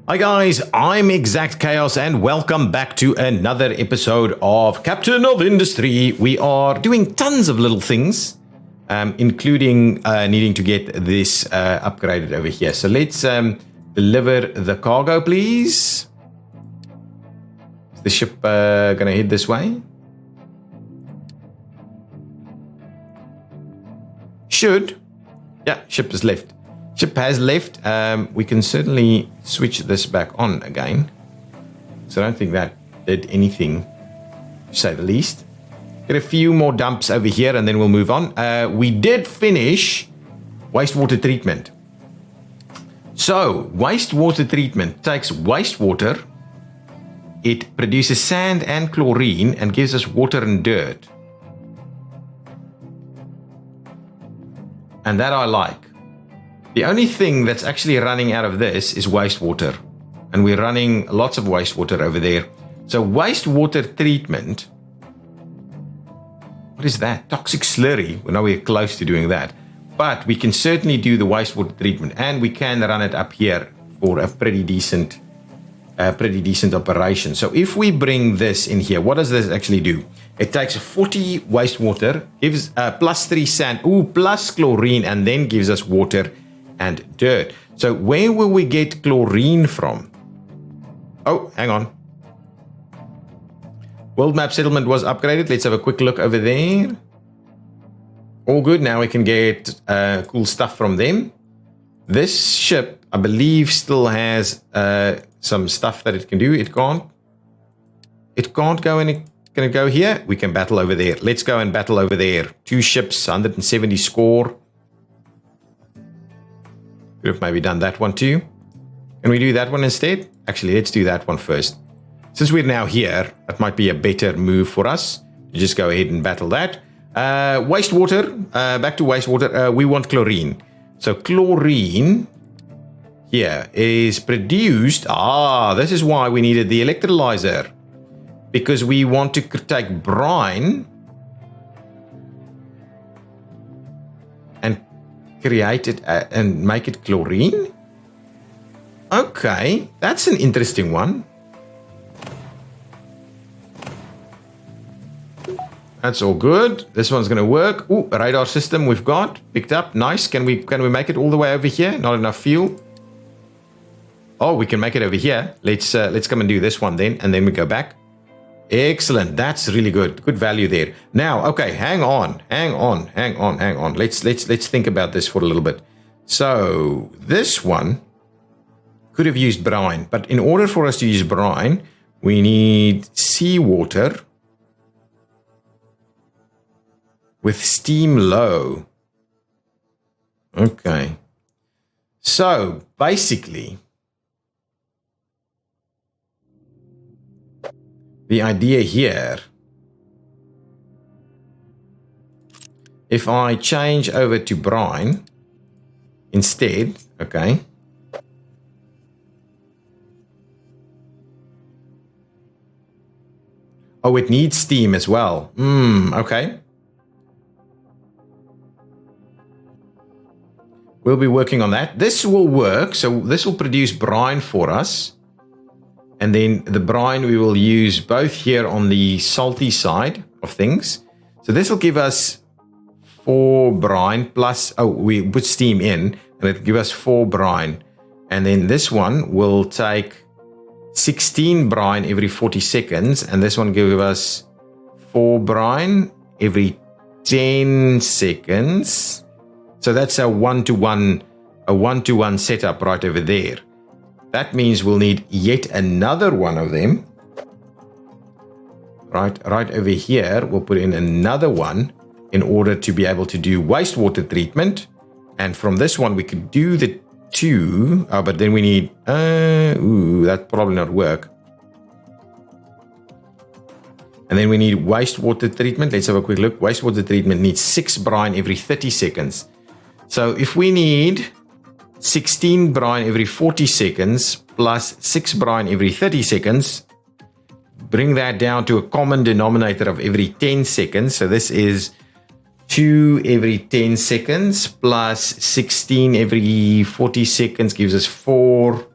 Hi guys, I'm ExactChaos and welcome back to another episode of Captain of Industry. We are doing tons of little things, including needing to get this upgraded over here. So let's deliver the cargo, please. Is the ship gonna head this way? Should. Yeah, ship has left. Ship has left. We can certainly switch this back on again. So I don't think that did anything, to say the least. Get a few more dumps over here and then we'll move on. We did finish wastewater treatment. So wastewater treatment takes wastewater. It produces sand and chlorine and gives us water and dirt. And that I like. The only thing that's actually running out of this is wastewater. And we're running lots of wastewater over there. So wastewater treatment. What is that? Toxic slurry. Well, now we're close to doing that. But we can certainly do the wastewater treatment. And we can run it up here for a pretty decent operation. So if we bring this in here, what does this actually do? It takes 40 wastewater, gives plus 3 sand, plus chlorine, and then gives us water and dirt. So where will we get chlorine from? Oh, hang on. World map settlement was upgraded. Let's have a quick look over there. All good. Now we can get cool stuff from them. This ship, I believe, still has some stuff that it can do. It can't go any. Can it go here? We can battle over there. Let's go and battle over there. 2 ships, 170 score. Could have maybe done that one too. Can we do that one instead? Actually, let's do that one first. Since we're now here, that might be a better move for us to just go ahead and battle that. Wastewater, back to wastewater. We want chlorine. So chlorine here is produced. This is why we needed the electrolyzer. Because we want to take brine and create it and make it chlorine. Okay, that's an interesting one. That's all good. This one's going to work. Ooh, radar system we've got picked up. Nice. Can we make it all the way over here? Not enough fuel. Oh, we can make it over here. Let's come and do this one then, and then we go back. Excellent. That's really good. Good value there. Now, okay, hang on. Let's think about this for a little bit. So this one could have used brine, but in order for us to use brine, we need seawater with steam low. Okay. So basically, the idea here, if I change over to brine instead, okay. Oh, it needs steam as well. Okay. We'll be working on that. This will work. So this will produce brine for us. And then the brine we will use both here on the salty side of things. So this will give us 4 brine plus, we put steam in and it'll give us 4 brine. And then this one will take 16 brine every 40 seconds. And this one give us 4 brine every 10 seconds. So that's a one-to-one setup right over there. That means we'll need yet another one of them. Right over here, we'll put in another one in order to be able to do wastewater treatment. And from this one, we could do the 2. But then we need, that probably not work. And then we need wastewater treatment. Let's have a quick look. Wastewater treatment needs 6 brine every 30 seconds. So if we need 16 brine every 40 seconds plus 6 brine every 30 seconds, bring that down to a common denominator of every 10 seconds. So this is 2 every 10 seconds plus 16 every 40 seconds gives us 4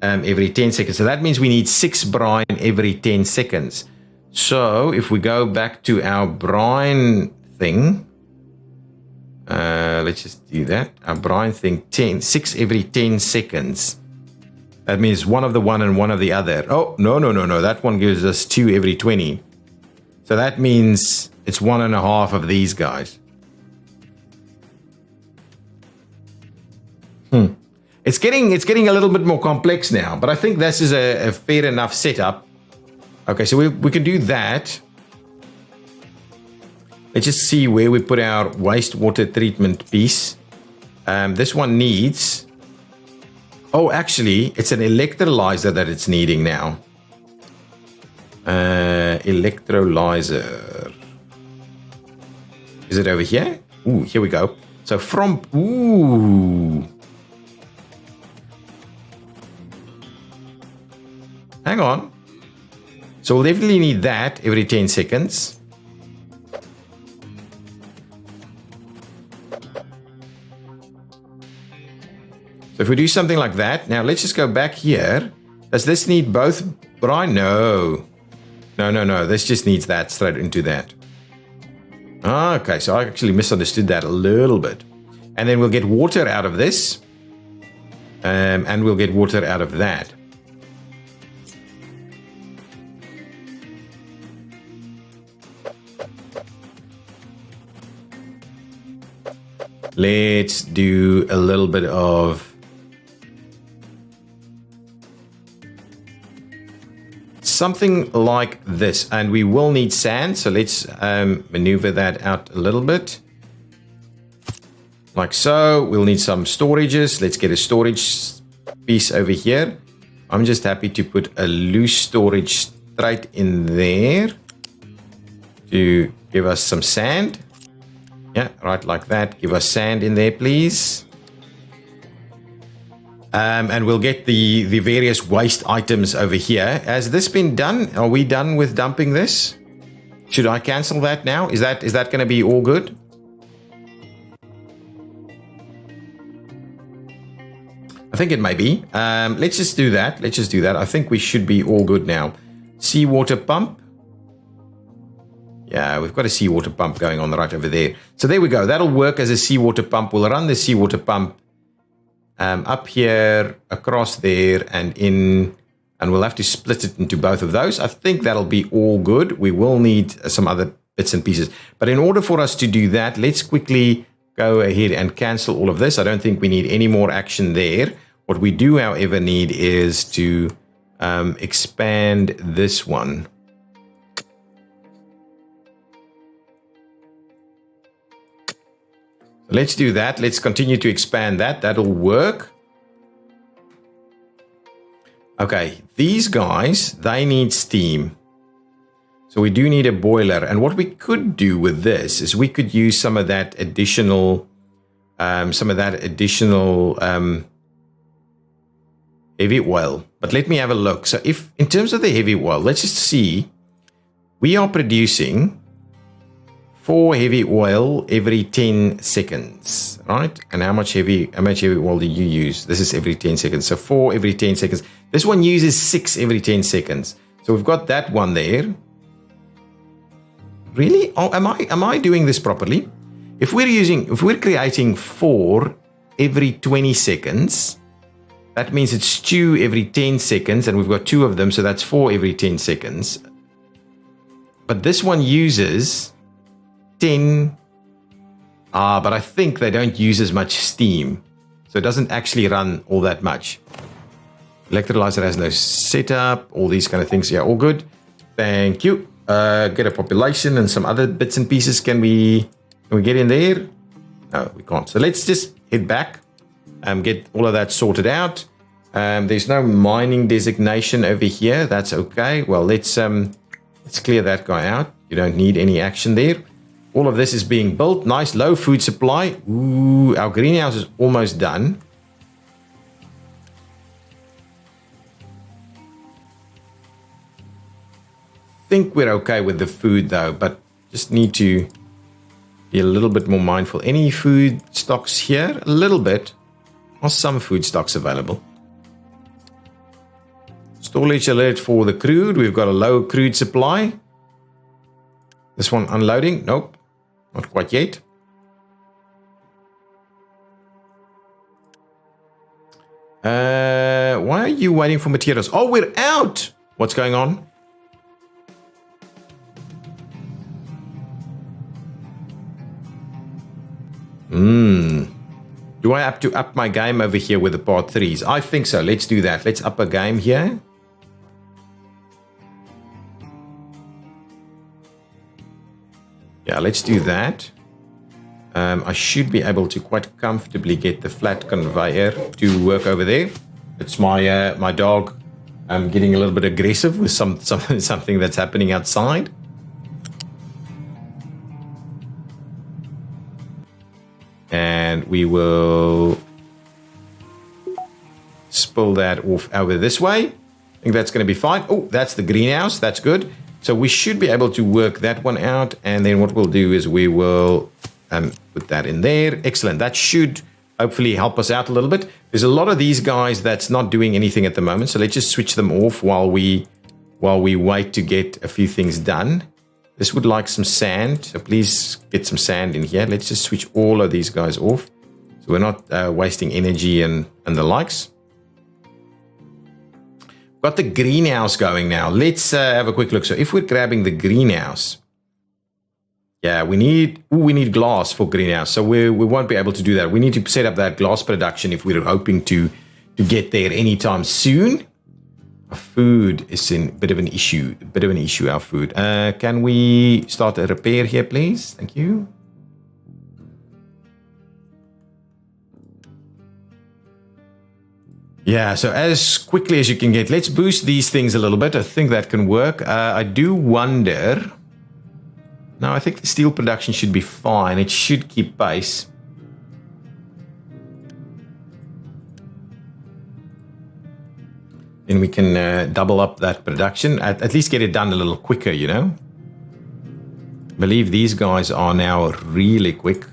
every 10 seconds. So that means we need 6 brine every 10 seconds. So if we go back to our brine thing, let's just do that. Our brine thing, 6 every 10 seconds. That means one of the one and one of the other. Oh, no. That one gives us 2 every 20. So that means it's 1.5 of these guys. It's getting a little bit more complex now, but I think this is a fair enough setup. Okay, so we can do that. Let's just see where we put our wastewater treatment piece. This one needs... Oh, actually, it's an electrolyzer that it's needing now. Electrolyzer. Is it over here? Ooh, here we go. So from... Ooh... Hang on. So we'll definitely need that every 10 seconds. So if we do something like that, now let's just go back here. Does this need both brine? No. No. This just needs that straight into that. Okay, so I actually misunderstood that a little bit. And then we'll get water out of this. And we'll get water out of that. Let's do a little bit of something like this, and we will need sand, so let's maneuver that out a little bit like so. We'll need some storages. Let's get a storage piece over here. I'm just happy to put a loose storage straight in there to give us some sand. Yeah, right like that. Give us sand in there, please. And we'll get the various waste items over here. Has this been done? Are we done with dumping this? Should I cancel that now? Is that going to be all good? I think it may be. Let's just do that. I think we should be all good now. Seawater pump. Yeah, we've got a seawater pump going on right over there. So there we go. That'll work as a seawater pump. We'll run the seawater pump up here, across there, and in, and we'll have to split it into both of those. I think that'll be all good. We will need some other bits and pieces. But in order for us to do that, let's quickly go ahead and cancel all of this. I don't think we need any more action there. What we do, however, need is to expand this one. Let's do that. Let's continue to expand that. That'll work. Okay, these guys, they need steam. So we do need a boiler. And what we could do with this is we could use some of that additional heavy oil. But let me have a look. So if in terms of the heavy oil, let's just see. We are producing 4 heavy oil every 10 seconds, right? And how much heavy oil do you use? This is every 10 seconds. So 4 every 10 seconds. This one uses 6 every 10 seconds. So we've got that one there. Really? Oh, am I doing this properly? If we're creating 4 every 20 seconds, that means it's 2 every 10 seconds, and we've got 2 of them, so that's 4 every 10 seconds. But this one uses 10, but I think they don't use as much steam, so it doesn't actually run all that much. Electrolyzer has no setup, all these kind of things. Yeah, all good. Thank you. Get a population and some other bits and pieces. Can we get in there? No, we can't. So let's just head back and get all of that sorted out. There's no mining designation over here. That's okay. Well, let's clear that guy out. You don't need any action there. All of this is being built. Nice low food supply. Ooh, our greenhouse is almost done. I think we're okay with the food though, but just need to be a little bit more mindful. Any food stocks here? A little bit. Or some food stocks available. Storage alert for the crude. We've got a low crude supply. This one unloading. Nope, not quite yet. Why are you waiting for materials? Oh, we're out. What's going on? Do I have to up my game over here with the part 3s? I think so. Let's do that. Let's up a game here. Yeah, let's do that. I should be able to quite comfortably get the flat conveyor to work over there. It's my my dog getting a little bit aggressive with something that's happening outside. And we will spill that off over this way. I think that's going to be fine. Oh, that's the greenhouse. That's good. So we should be able to work that one out. And then what we'll do is we will put that in there. Excellent. That should hopefully help us out a little bit. There's a lot of these guys that's not doing anything at the moment. So let's just switch them off while we wait to get a few things done. This would like some sand, so please get some sand in here. Let's just switch all of these guys off, so we're not wasting energy and the likes. Got the greenhouse going now. Let's have a quick look. So if we're grabbing the greenhouse, yeah, we need glass for greenhouse, so we won't be able to do that. We need to set up that glass production if we're hoping to get there anytime soon. Our food is in a bit of an issue. Our food. Can we start a repair here, please? Thank you. Yeah, so as quickly as you can get, let's boost these things a little bit. I think that can work. I do wonder. No, I think the steel production should be fine. It should keep pace. And we can double up that production, at least get it done a little quicker, you know. I believe these guys are now really quick.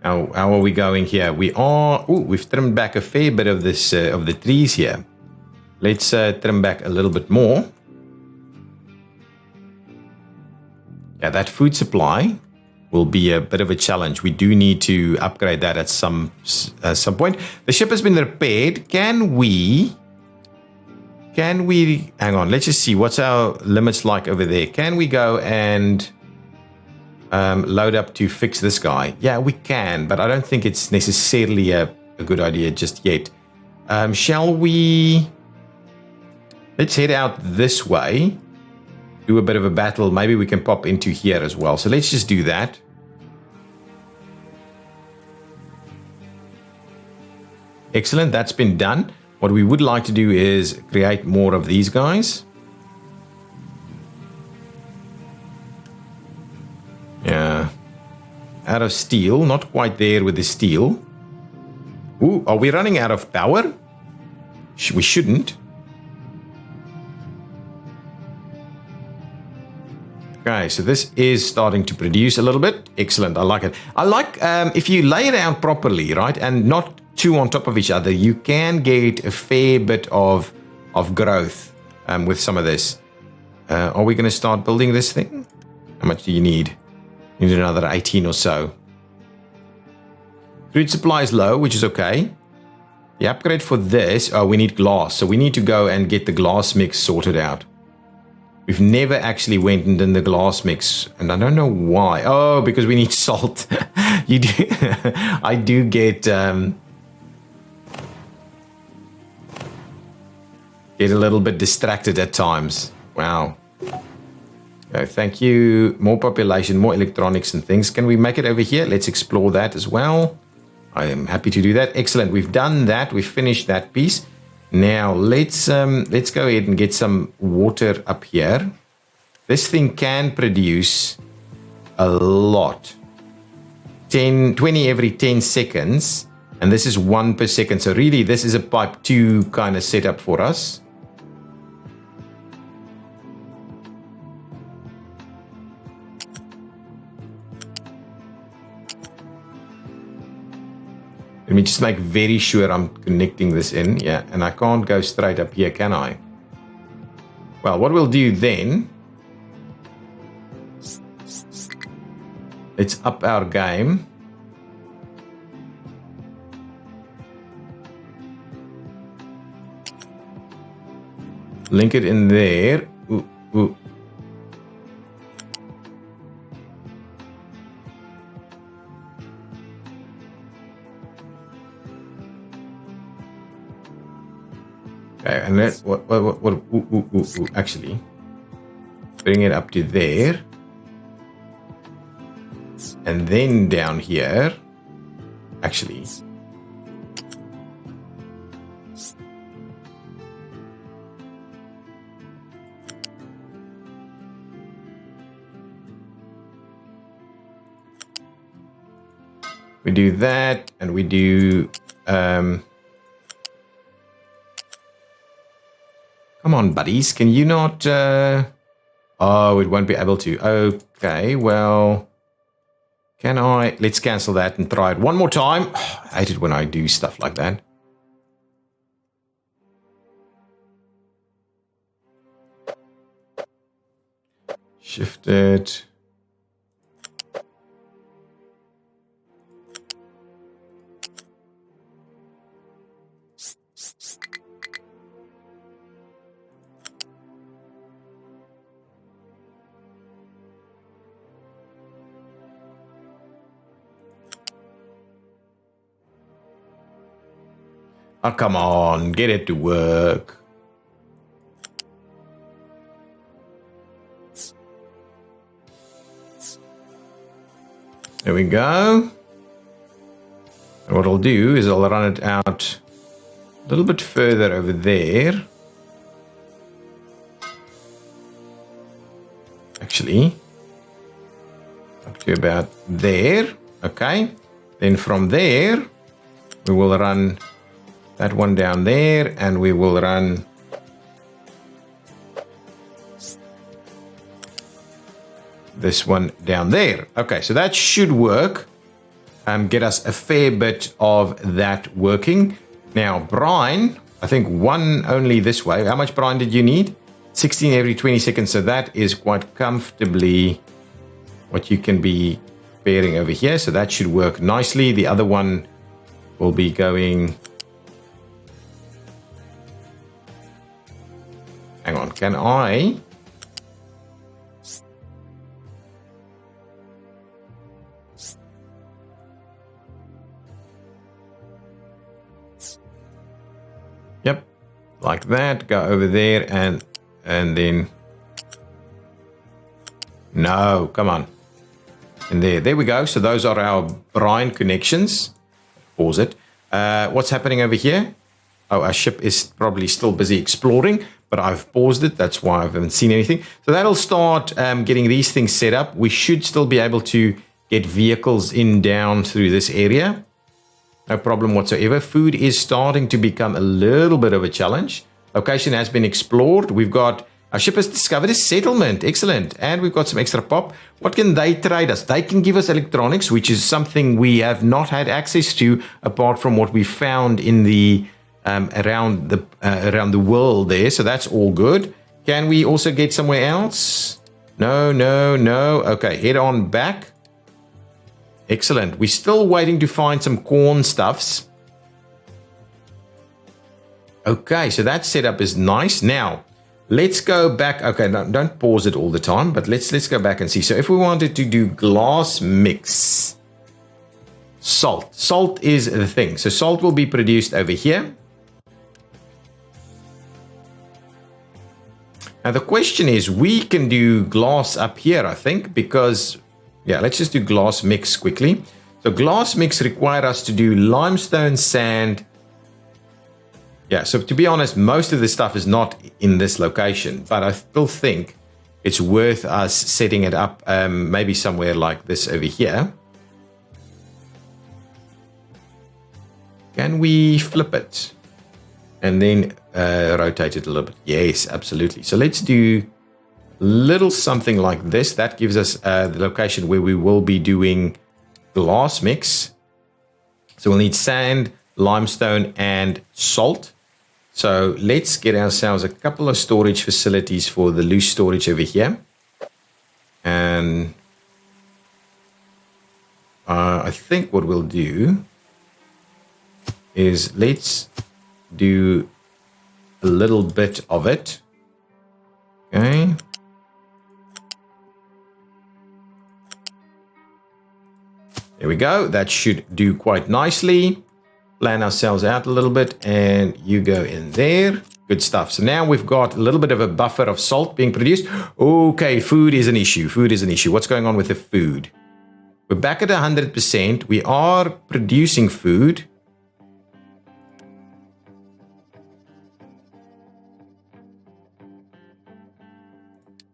How are we going here? We are. Oh, we've trimmed back a fair bit of this of the trees here. Let's trim back a little bit more. Yeah, that food supply will be a bit of a challenge. We do need to upgrade that at some point. The ship has been repaired. Can we hang on, let's just see what's our limits like over there. Can we go and load up to fix this guy? Yeah, we can, but I don't think it's necessarily a good idea just yet. Shall we? Let's head out this way, do a bit of a battle. Maybe we can pop into here as well. So let's just do that. Excellent, that's been done. What we would like to do is create more of these guys. Yeah. Out of steel. Not quite there with the steel. Ooh, are we running out of power? We shouldn't. Okay, so this is starting to produce a little bit. Excellent, I like it. I like if you lay it out properly, right, and not two on top of each other, you can get a fair bit of growth with some of this. Are we going to start building this thing? How much do you need? You need another 18 or so. Food supply is low, which is okay. The upgrade for this, we need glass. So we need to go and get the glass mix sorted out. We've never actually went and done the glass mix, and I don't know why. Oh, because we need salt. You do. I do get a little bit distracted at times. Wow. Okay, thank you. More population, more electronics and things. Can we make it over here? Let's explore that as well. I am happy to do that. Excellent. We've done that. We've finished that piece. Now let's go ahead and get some water up here. This thing can produce a lot. 20 every 10 seconds, and this is 1 per second. So really, this is a pipe 2 kind of setup for us. Let me just make very sure I'm connecting this in. Yeah, and I can't go straight up here, can I? Well, what we'll do then, let's up our game. Link it in there. Ooh, ooh. Okay, and let's actually bring it up to there, and then down here, actually. We do that, and we do, come on, buddies, can you not, oh, it won't be able to. Okay, well, can I, let's cancel that and try it one more time. I hate it when I do stuff like that. Shift it. Oh, come on, get it to work. There we go. And what I'll do is I'll run it out a little bit further over there. Actually, up to about there. Okay. Then from there, we will run that one down there, and we will run this one down there. Okay, so that should work. Get us a fair bit of that working. Now, brine, I think one only this way. How much brine did you need? 16 every 20 seconds. So that is quite comfortably what you can be pairing over here. So that should work nicely. The other one will be going... Hang on, can I? Yep, like that. Go over there and then. No, come on. And there we go. So those are our brine connections. Pause it. What's happening over here? Oh, our ship is probably still busy exploring, but I've paused it. That's why I haven't seen anything. So that'll start getting these things set up. We should still be able to get vehicles in down through this area. No problem whatsoever. Food is starting to become a little bit of a challenge. Location has been explored. We've got, our ship has discovered a settlement. Excellent. And we've got some extra pop. What can they trade us? They can give us electronics, which is something we have not had access to apart from what we found in the around the world there. So that's all good. Can we also get somewhere else? No. Okay, head on back. Excellent. We're still waiting to find some corn stuffs. Okay, so that setup is nice. Now, let's go back. Okay, no, don't pause it all the time, but let's go back and see. So if we wanted to do glass mix, salt is the thing. So salt will be produced over here. Now the question is, we can do glass up here, I think, because, yeah, let's just do glass mix quickly. So glass mix require us to do limestone, sand. Yeah, so to be honest, most of the stuff is not in this location, but I still think it's worth us setting it up maybe somewhere like this over here. Can we flip it and then rotate it a little bit? Yes, absolutely. So let's do a little something like this. That gives us the location where we will be doing glass mix. So we'll need sand, limestone, and salt. So let's get ourselves a couple of storage facilities for the loose storage over here. And I think what we'll do is let's do a little bit of it. Okay. There we go. That should do quite nicely. Plan ourselves out a little bit, and you go in there. Good stuff. So now we've got a little bit of a buffer of salt being produced. Okay, food is an issue. Food is an issue. What's going on with the food? We're back at 100%. We are producing food.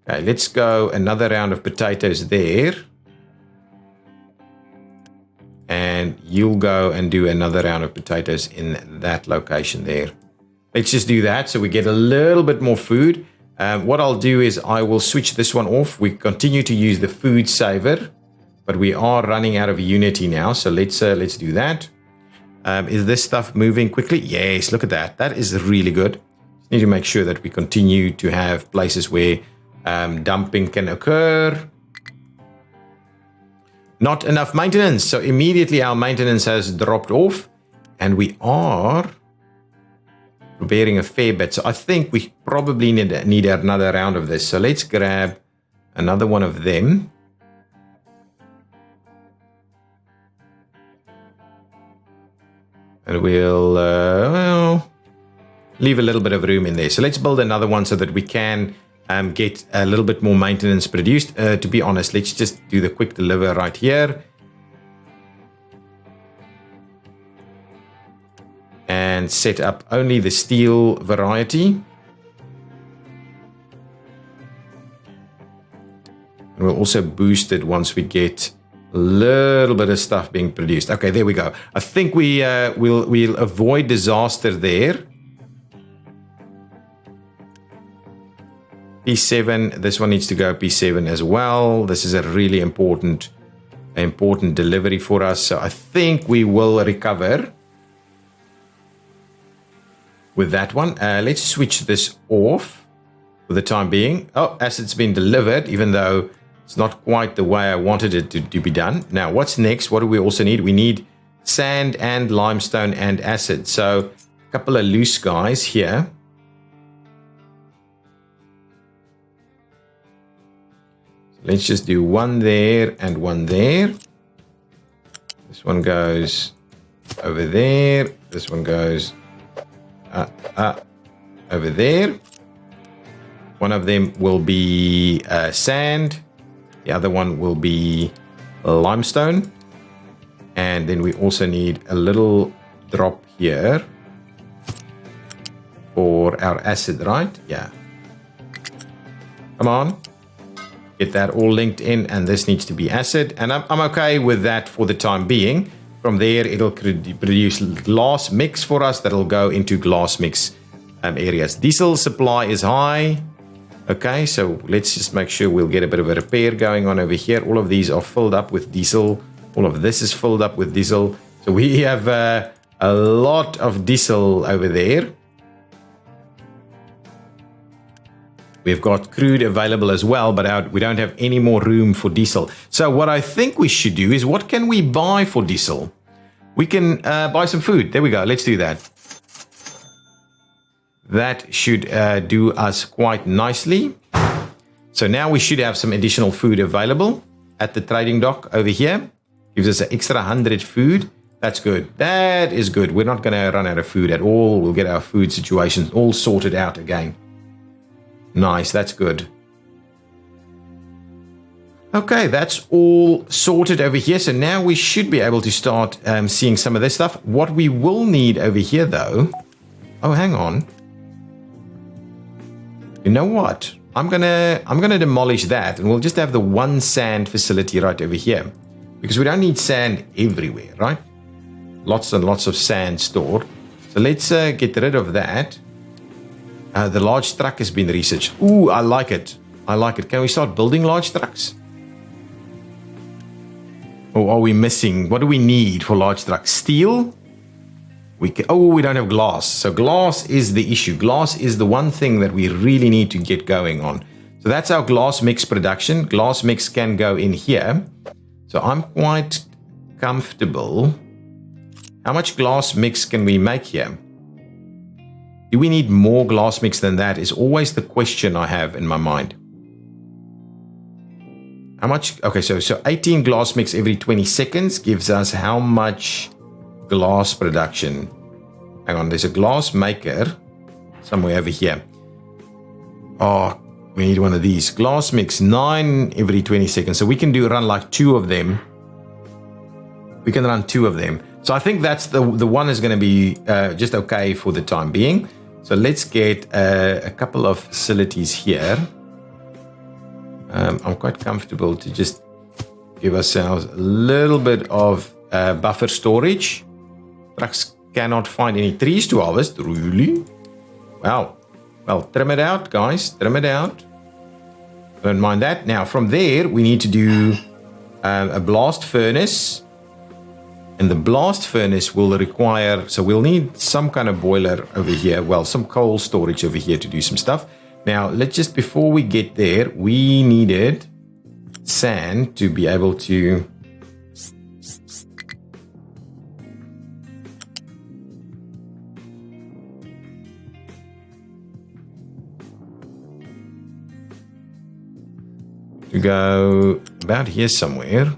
Okay, let's go another round of potatoes there. And you'll go and do another round of potatoes in that location there. Let's just do that so we get a little bit more food. What I'll do is I will switch this one off. We continue to use the food saver, but we are running out of Unity now. So let's do that. Is this stuff moving quickly? Yes, look at that. That is really good. Just need to make sure that we continue to have places where dumping can occur. Not enough maintenance. So immediately our maintenance has dropped off, and we are preparing a fair bit. So I think we probably need another round of this. So let's grab another one of them. And we'll leave a little bit of room in there. So let's build another one so that we can get a little bit more maintenance produced. To be honest, let's just do the quick deliver right here. And set up only the steel variety. And we'll also boost it once we get a little bit of stuff being produced. Okay, there we go. I think we'll avoid disaster there. P7, this one needs to go P7 as well. This is a really important delivery for us. So I think we will recover with that one. Let's switch this off for the time being. Oh, acid's been delivered, even though it's not quite the way I wanted it to be done. Now, what's next? What do we also need? We need sand and limestone and acid. So a couple of loose guys here. Let's just do one there and one there. This one goes over there. This one goes over there. One of them will be sand. The other one will be limestone. And then we also need a little drop here for our acid, right? Yeah. Come on. Get that all linked in, and this needs to be acid, and I'm okay with that for the time being. From there, it'll produce glass mix for us that'll go into glass mix areas. Diesel supply is high. Okay, so let's just make sure we'll get a bit of a repair going on over here. All of these are filled up with diesel. All of this is filled up with diesel. So we have a lot of diesel over there. We've got crude available as well, but we don't have any more room for diesel. So what I think we should do is, what can we buy for diesel? We can buy some food. There we go. Let's do that. That should do us quite nicely. So now we should have some additional food available at the trading dock over here. Gives us an extra 100 food. That's good. That is good. We're not going to run out of food at all. We'll get our food situation all sorted out again. Nice, that's good. Okay, that's all sorted over here. So now we should be able to start seeing some of this stuff. What we will need over here, though... Oh, hang on. You know what? I'm gonna demolish that, and we'll just have the one sand facility right over here. Because we don't need sand everywhere, right? Lots and lots of sand stored. So let's get rid of that. The large truck has been researched. Ooh, I like it. I like it. Can we start building large trucks? Or are we missing? What do we need for large trucks? Steel? We don't have glass. So glass is the issue. Glass is the one thing that we really need to get going on. So that's our glass mix production. Glass mix can go in here. So I'm quite comfortable. How much glass mix can we make here? Do we need more glass mix than that is always the question I have in my mind. How much? Okay, so 18 glass mix every 20 seconds gives us how much glass production? Hang on, there's a glass maker somewhere over here. Oh, we need one of these. Glass mix 9 every 20 seconds. So we can run like 2 of them. We can run 2 of them. So I think that's the one is going to be just okay for the time being. So let's get a couple of facilities here. I'm quite comfortable to just give ourselves a little bit of buffer storage. Trucks cannot find any trees to harvest. Really? Wow. Well, trim it out, guys. Trim it out. Don't mind that. Now, from there, we need to do a blast furnace. And the blast furnace will require... So we'll need some kind of boiler over here. Well, some coal storage over here to do some stuff. Now, let's just... Before we get there, we needed sand to be able to... to go about here somewhere.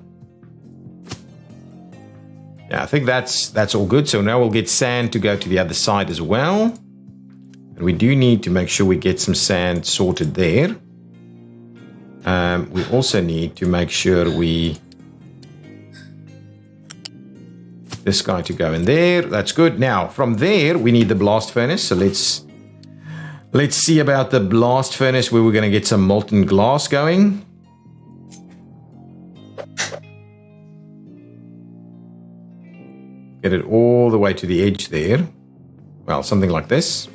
Yeah, I think that's all good. So now we'll get sand to go to the other side as well. And we do need to make sure we get some sand sorted there. We also need to make sure this guy to go in there. That's good. Now, from there, we need the blast furnace. So let's see about the blast furnace where we're going to get some molten glass going. Get it all the way to the edge there. Well, something like this.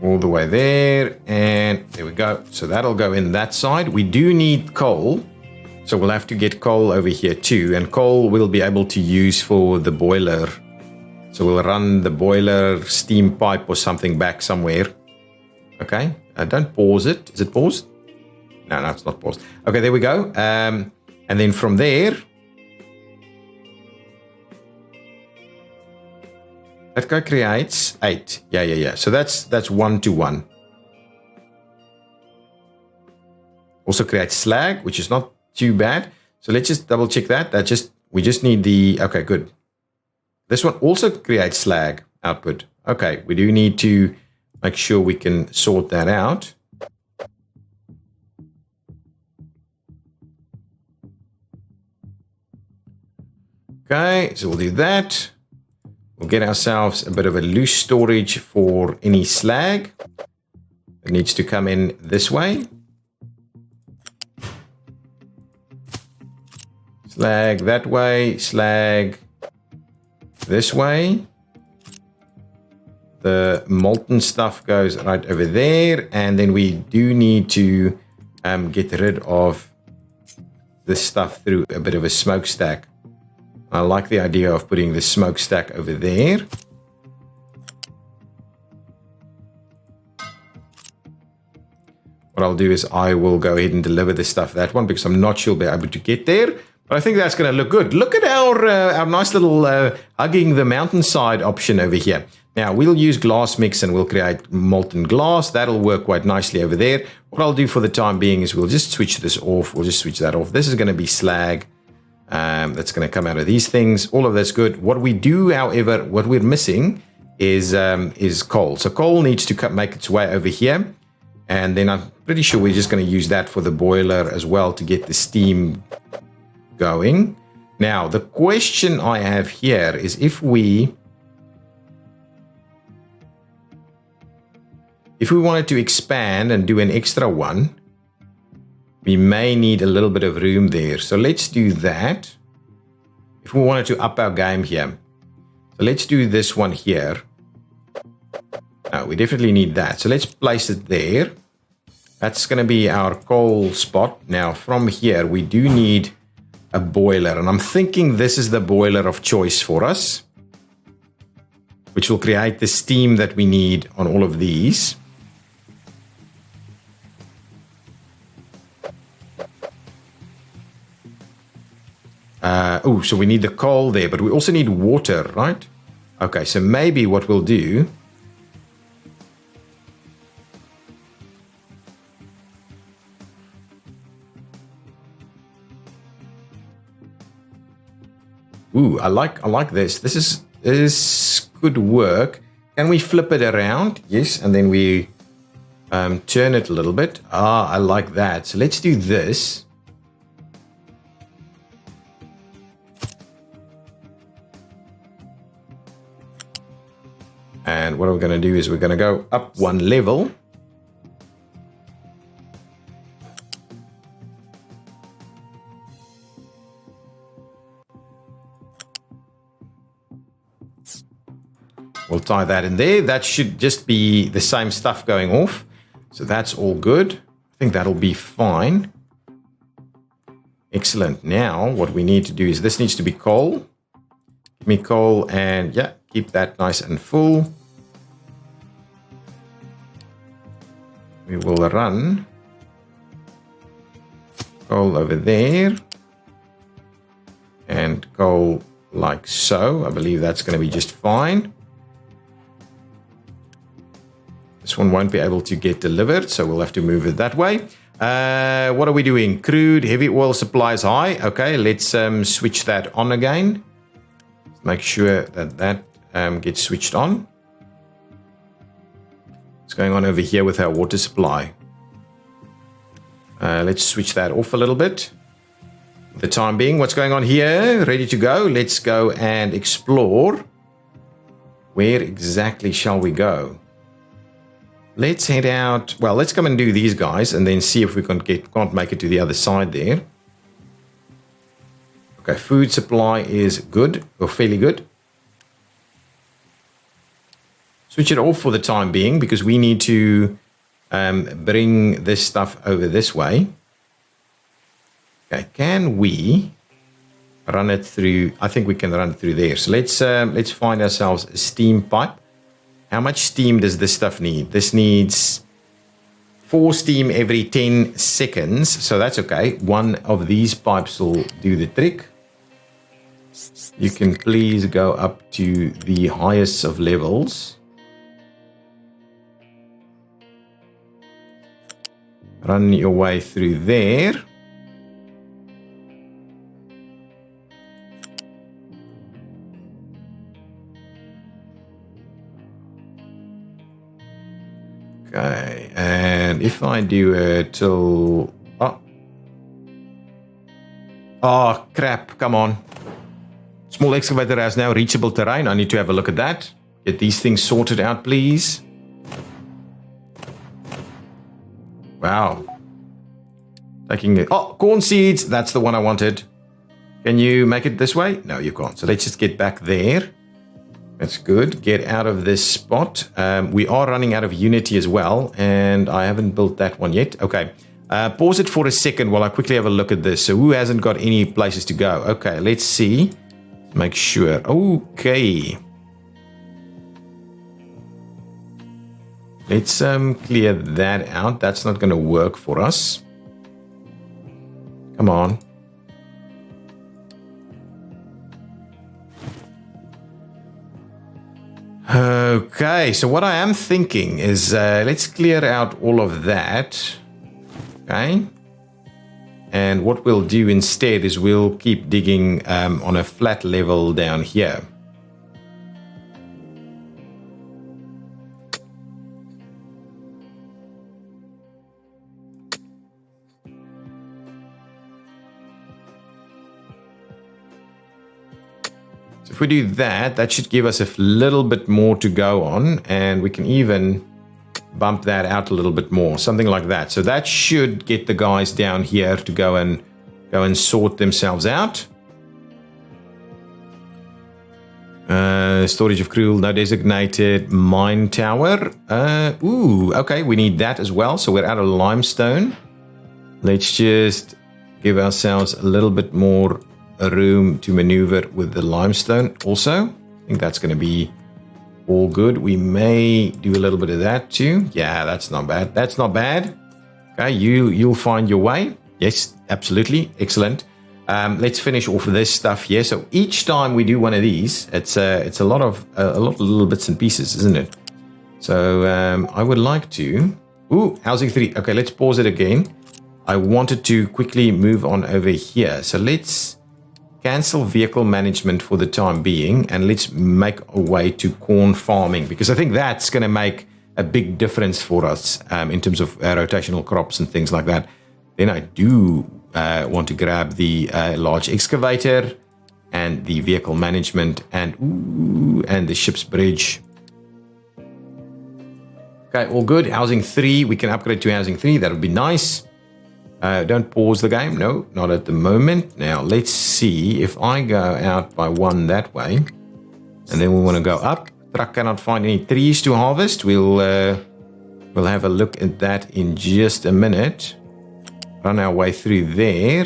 All the way there, and there we go. So that'll go in that side. We do need coal, so we'll have to get coal over here too, and coal we'll be able to use for the boiler. So we'll run the boiler steam pipe or something back somewhere. Okay, don't pause it. Is it paused? No, it's not paused. Okay, there we go. And then from there, that guy creates 8. Yeah. So that's 1 to 1. Also creates slag, which is not too bad. So let's just double check that. We just need the... Okay, good. This one also creates slag output. Okay, we do need to make sure we can sort that out. Okay, so we'll do that. We'll get ourselves a bit of a loose storage for any slag. It needs to come in this way. Slag that way, slag this way. The molten stuff goes right over there, and then we do need to get rid of this stuff through a bit of a smokestack. I like the idea of putting the smokestack over there. What I'll do is I will go ahead and deliver the stuff that one, because I'm not sure we'll be able to get there. But I think that's going to look good. Look at our nice little hugging the mountainside option over here. Now, we'll use glass mix and we'll create molten glass. That'll work quite nicely over there. What I'll do for the time being is we'll just switch this off. We'll just switch that off. This is going to be slag. That's going to come out of these things. All of that's good. What we do, however, what we're missing is coal. So coal needs to make its way over here. And then I'm pretty sure we're just going to use that for the boiler as well to get the steam going. Now, the question I have here is if we wanted to expand and do an extra one, we may need a little bit of room there. So let's do that. If we wanted to up our game here. So let's do this one here. No, we definitely need that. So let's place it there. That's going to be our coal spot. Now from here, we do need a boiler. And I'm thinking this is the boiler of choice for us, which will create the steam that we need on all of these. So we need the coal there, but we also need water, right? Okay, so maybe what we'll do... Ooh, I like this. This could work. Can we flip it around? Yes, and then we turn it a little bit. Ah, I like that. So let's do this. And what we're going to do is we're going to go up one level. We'll tie that in there. That should just be the same stuff going off. So that's all good. I think that'll be fine. Excellent. Now what we need to do is this needs to be coal. Give me coal and yeah, keep that nice and full. We will run coal over there and coal like so. I believe that's going to be just fine. This one won't be able to get delivered, so we'll have to move it that way. What are we doing? Crude, heavy oil supply is high. Okay, let's switch that on again. Make sure that that gets switched on. What's going on over here with our water supply? Let's switch that off a little bit. For the time being, what's going on here? Ready to go. Let's go and explore. Where exactly shall we go? Let's head out. Well, let's come and do these guys and then see if we can't make it to the other side there. Okay, food supply is good or fairly good. Switch it off for the time being because we need to bring this stuff over this way. Okay, can we run it through? I think we can run it through there. So let's find ourselves a steam pipe. How much steam does this stuff need? This needs 4 steam every 10 seconds. So that's okay. One of these pipes will do the trick. You can please go up to the highest of levels. Run your way through there. Okay, and if I do it till... Oh, crap, come on. Small excavator has now reachable terrain. I need to have a look at that. Get these things sorted out, please. Wow. Taking it. Oh, corn seeds. That's the one I wanted. Can you make it this way? No, you can't. So let's just get back there. That's good. Get out of this spot. We are running out of Unity as well, and I haven't built that one yet. Okay. Pause it for a second while I quickly have a look at this. So who hasn't got any places to go? Okay, let's see. Make sure. Okay. Let's clear that out. That's not going to work for us. Come on. Okay, so what I am thinking is let's clear out all of that. Okay. And what we'll do instead is we'll keep digging on a flat level down here. If we do that, that should give us a little bit more to go on, and we can even bump that out a little bit more, something like that. So that should get the guys down here to go and sort themselves out. Storage of cruel, no designated. Mine tower. Okay, we need that as well. So we're out of limestone. Let's just give ourselves a little bit more room to maneuver with the limestone also. I think that's going to be all good. We may do a little bit of that too. Yeah, that's not bad. That's not bad. Okay, you'll find your way. Yes, absolutely. Excellent. Let's finish off this stuff here. So each time we do one of these, it's a lot of little bits and pieces, isn't it? So I would like to. Housing 3. Okay, let's pause it again. I wanted to quickly move on over here. So let's cancel vehicle management for the time being, and let's make a way to corn farming, because I think that's going to make a big difference for us in terms of rotational crops and things like that. Then I do want to grab the large excavator and the vehicle management and the ship's bridge. Okay, all good. Housing 3, we can upgrade to housing 3. That would be nice. Don't pause the game. No, not at the moment. Now, let's see if I go out by 1 that way. And then we want to go up. Truck cannot find any trees to harvest. We'll have a look at that in just a minute. Run our way through there.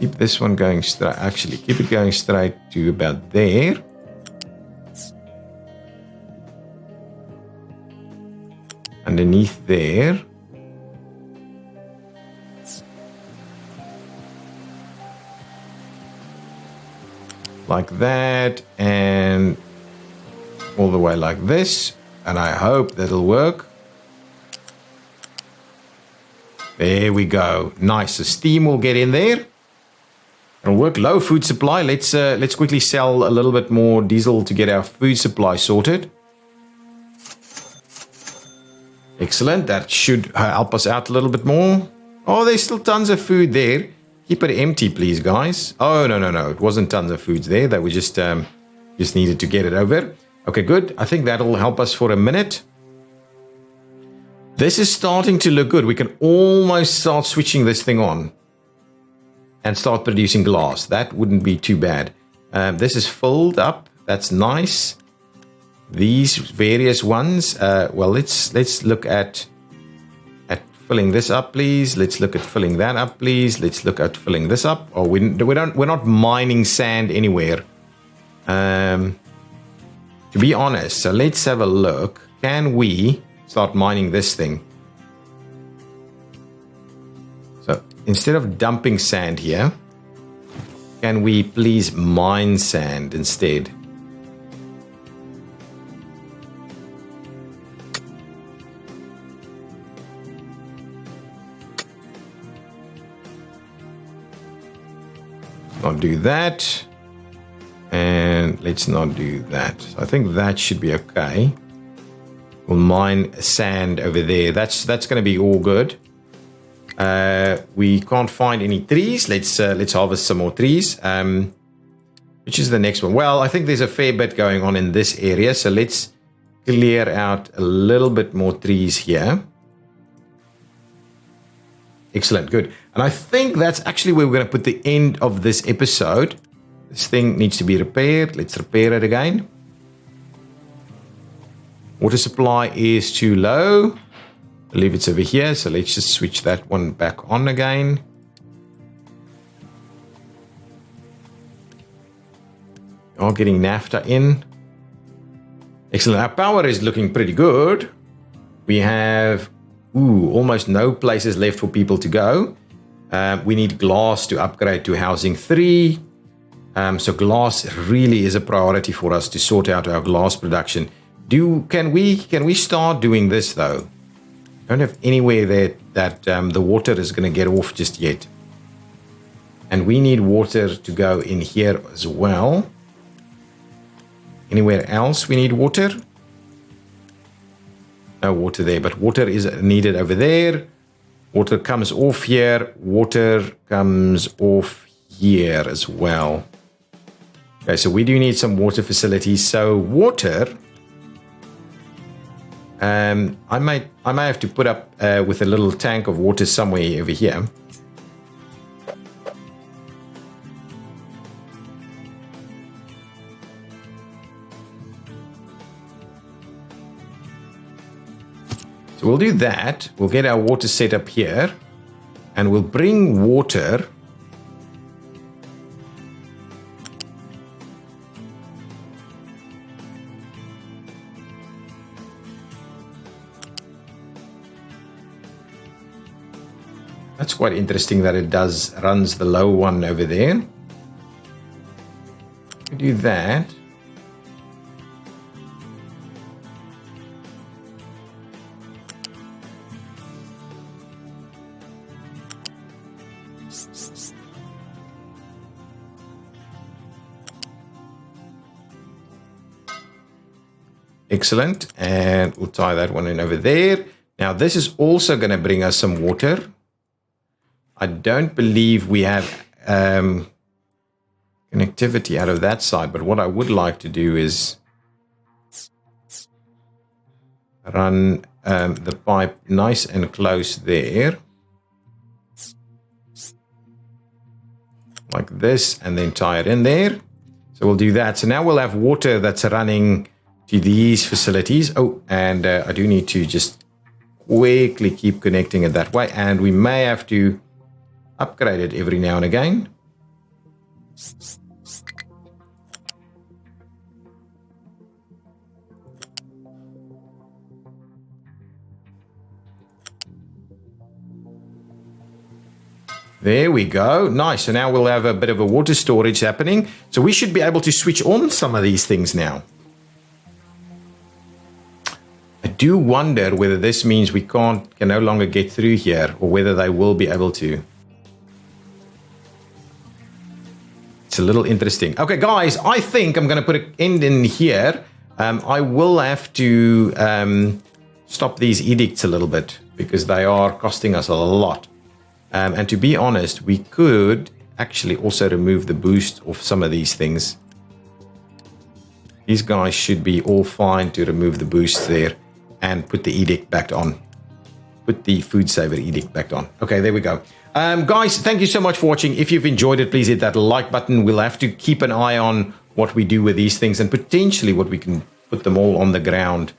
Keep this one going straight. Actually, keep it going straight to about there. Underneath there. Like that, and all the way like this. And I hope that'll work. There we go. Nice. The steam will get in there. It'll work. Low food supply. Let's quickly sell a little bit more diesel to get our food supply sorted. Excellent. That should help us out a little bit more. Oh, there's still tons of food there. Keep it empty, please, guys. Oh, no. It wasn't tons of foods there. That we just needed to get it over. Okay, good. I think that'll help us for a minute. This is starting to look good. We can almost start switching this thing on and start producing glass. That wouldn't be too bad. This is filled up. That's nice. These various ones. Well, let's look at filling this up, please. Let's look at filling that up, please. Let's look at filling this up. Oh, we're not mining sand anywhere. To be honest, so let's have a look. Can we start mining this thing? So instead of dumping sand here, can we please mine sand instead? Not do that. And let's not do that. So I think that should be okay. We'll mine sand over there. That's going to be all good. We can't find any trees. Let's harvest some more trees. Which is the next one? Well, I think there's a fair bit going on in this area. So let's clear out a little bit more trees here. Excellent, good. And I think that's actually where we're going to put the end of this episode. This thing needs to be repaired. Let's repair it again. Water supply is too low. I believe it's over here. So let's just switch that one back on again. Oh, getting naphtha in. Excellent. Our power is looking pretty good. We have almost no places left for people to go. We need glass to upgrade to housing 3. So glass really is a priority for us to sort out our glass production. Can we start doing this though? I don't have anywhere there that the water is going to get off just yet. And we need water to go in here as well. Anywhere else we need water? No water there, but water is needed over there. Water comes off here. Water comes off here as well. Okay, so we do need some water facilities. So water, I might have to put up with a little tank of water somewhere over here. So we'll do that. We'll get our water set up here. And we'll bring water. That's quite interesting that it runs the low one over there. We do that. Excellent. And we'll tie that one in over there. Now this is also going to bring us some water. I don't believe we have connectivity out of that side, but what I would like to do is run the pipe nice and close there. Like this, and then tie it in there. So we'll do that. So now we'll have water that's running to these facilities. Oh, and I do need to just quickly keep connecting it that way. And we may have to upgrade it every now and again. There we go. Nice. So now we'll have a bit of a water storage happening. So we should be able to switch on some of these things now. I do wonder whether this means we can no longer get through here, or whether they will be able to. It's a little interesting. Okay, guys, I think I'm going to put an end in here. I will have to stop these edicts a little bit because they are costing us a lot. And to be honest, we could actually also remove the boost of some of these things. These guys should be all fine to remove the boost there and put the edict back on. Put the food saver edict back on. Okay, there we go. Guys, thank you so much for watching. If you've enjoyed it, please hit that like button. We'll have to keep an eye on what we do with these things and potentially what we can put them all on the ground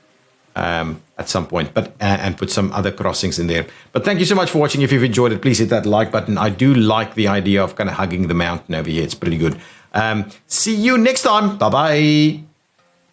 at some point, but and put some other crossings in there. But thank you so much for watching. If you've enjoyed it, please hit that like button. I do like the idea of kind of hugging the mountain over here. It's pretty good. See you next time. Bye-bye.